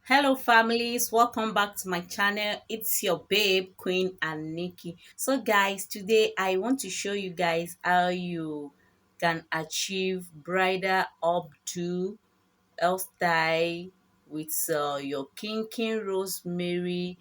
Hello families, welcome back to my channel. It's your babe Queen and Nikki. So guys, today I want to show you guys how you can achieve bridal updo hairstyle with your kinky rosemary.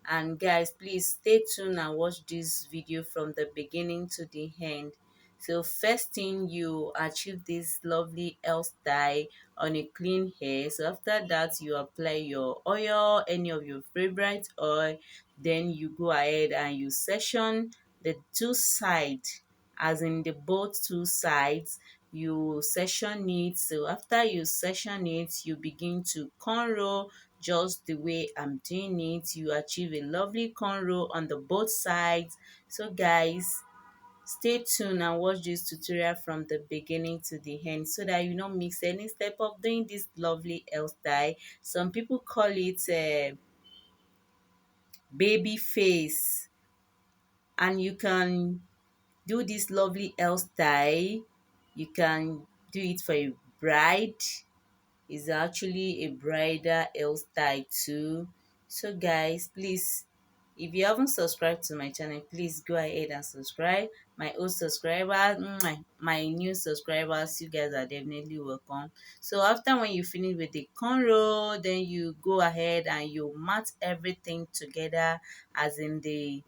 And guys, please stay tuned and watch this video from the beginning to the end. So first thing, you achieve this lovely hairstyle on a clean hair. So after that, you apply your oil, any of your favorite oil. Then you go ahead and you section the two sides, as in the both two sides. You section it. So after you section it, you begin to cornrow just the way I'm doing it. You achieve a lovely cornrow on the both sides. So guys, stay tuned and watch this tutorial from the beginning to the end so that you don't miss any step of doing this lovely hairstyle. Some people call it baby face, and you can do this lovely hairstyle. You can do it for a bride. It's actually a bridal hairstyle too. So guys, please, if you haven't subscribed to my channel, please go ahead and subscribe. My old subscribers, my new subscribers, you guys are definitely welcome. So after, when you finish with the cornrow, then you go ahead and you mat everything together, as in the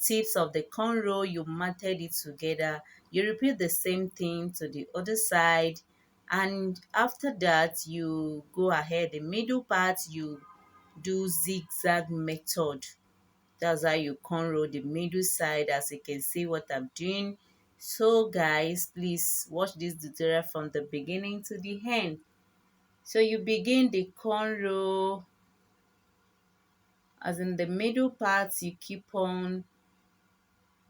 tips of the cornrow, you matted it together. You repeat the same thing to the other side, and after that you go ahead, the middle part you do zigzag method. That's how you cornrow the middle side, as you can see what I'm doing. So guys, please watch this tutorial from the beginning to the end. So you begin the cornrow, as in the middle part you keep on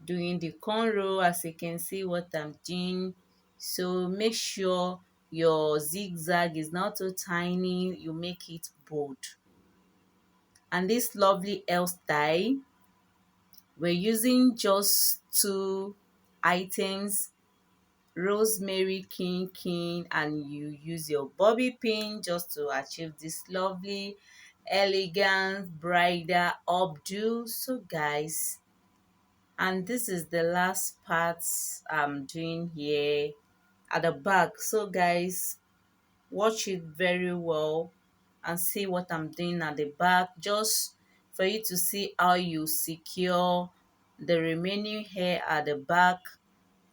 doing the cornrow, as you can see what I'm doing. So make sure your zigzag is not too tiny, you make it bold. And this lovely hairstyle, we're using just two items: Rosemary Kinky, and you use your bobby pin just to achieve this lovely elegant bridal updo. So guys, and this is the last part I'm doing here at the back. So guys, watch it very well and see what I'm doing at the back, just for you to see how you secure the remaining hair at the back.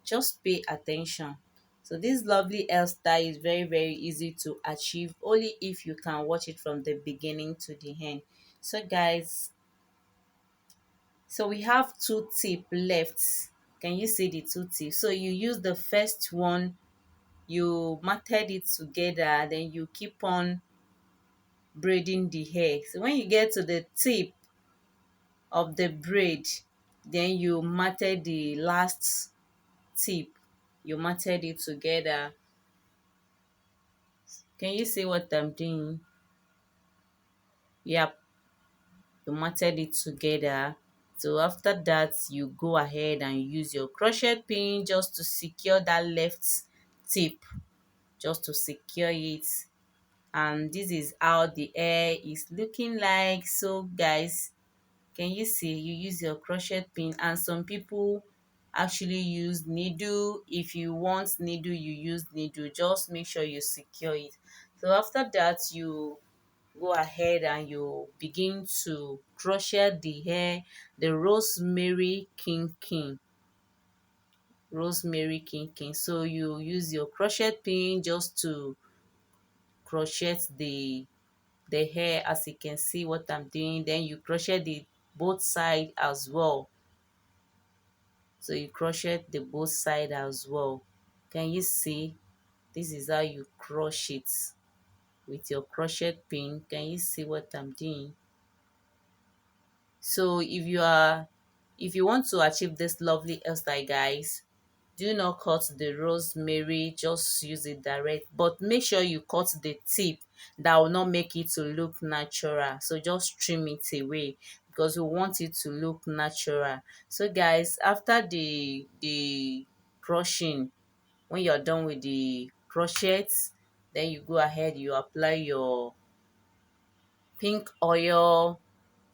Just pay attention. So this lovely hairstyle is very easy to achieve, only if you can watch it from the beginning to the end. So guys, so we have two tips left. Can you see the two tips? So you use the first one, you matted it together, then you keep on braiding the hair. So when you get to the tip of the braid, then you matted the last tip. You matted it together. Can you see what I'm doing? Yep, you matted it together. So after that, you go ahead and use your crochet pin just to secure that left tip, just to secure it. And this is how the hair is looking like. So guys, can you see, you use your crochet pin, and some people actually use needle. If you want needle, you use needle. Just make sure you secure it. So after that, you go ahead and you begin to crochet the hair, the rosemary kinky. So you use your crochet pin just to crochet the hair, as you can see what I'm doing. Then you crochet the both side as well. So you crochet the both side as well. Can you see? This is how you crochet it with your crochet pin. Can you see what I'm doing? So if you want to achieve this lovely hairstyle, guys, do not cut the rosemary, just use it direct, but make sure you cut the tip. That will not make it to look natural, so just trim it away, because we want it to look natural. So guys, after the crushing, when you're done with the crochet, then you go ahead, you apply your pink oil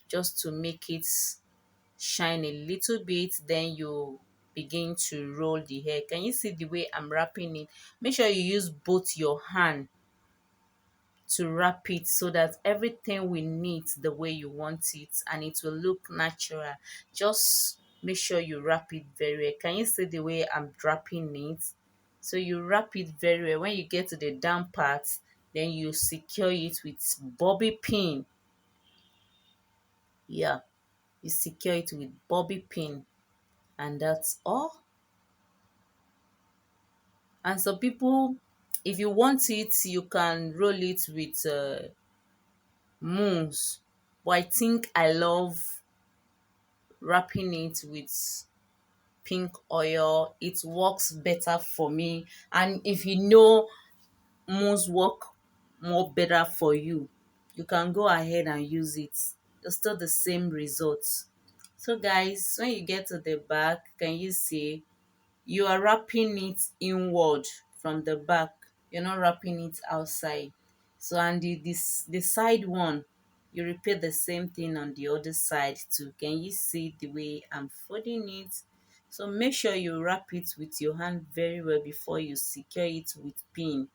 just to make it shine a little bit. Then you begin to roll the hair. Can you see the way I'm wrapping it? Make sure you use both your hand to wrap it so that everything will knit the way you want it and it will look natural. Just make sure you wrap it very well. Can you see the way I'm wrapping it? So you wrap it very well. When you get to the down part, then you secure it with bobby pin. Yeah, you secure it with bobby pin, and that's all. And some people, if you want it, you can roll it with mousse. But I think I love wrapping it with pink oil. It works better for me. And if you know mousse work more better for you, you can go ahead and use it. It's still the same results. So guys, when you get to the back, can you see you are wrapping it inward from the back? You're not wrapping it outside. So and the side one, you repeat the same thing on the other side too. Can you see the way I'm folding it? So make sure you wrap it with your hand very well before you secure it with pin.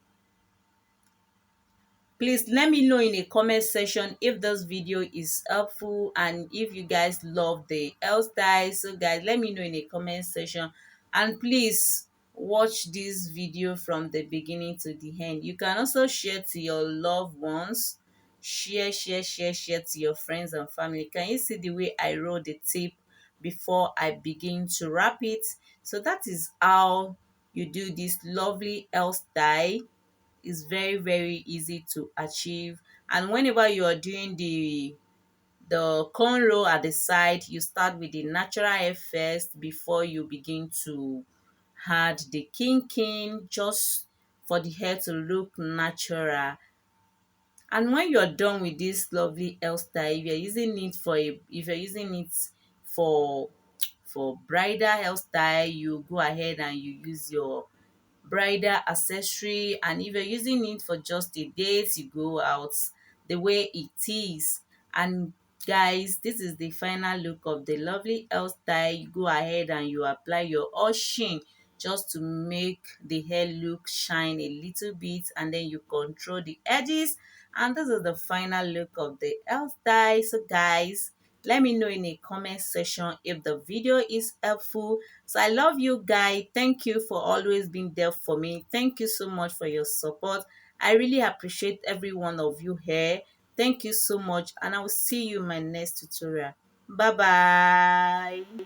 Please let me know in the comment section if this video is helpful and if you guys love the hairstyle. So guys, let me know in the comment section, and please watch this video from the beginning to the end. You can also share to your loved ones. Share to your friends and family. Can you see the way I roll the tip before I begin to wrap it? So that is how you do this lovely hairstyle. Is very easy to achieve. And whenever you are doing the cornrow at the side, you start with the natural hair first before you begin to add the kinking, just for the hair to look natural. And when you're done with this lovely hairstyle, if you're using it for for bridal hairstyle, you go ahead and you use your bridal accessory. And if you're using it for just a date, you go out the way it is. And guys, this is the final look of the lovely hairstyle. You go ahead and you apply your sheen just to make the hair look shine a little bit, and then you control the edges. And this is the final look of the hairstyle. So guys, let me know in the comment section if the video is helpful. So I love you guys. Thank you for always being there for me. Thank you so much for your support. I really appreciate every one of you here. Thank you so much, and I will see you in my next tutorial. Bye bye.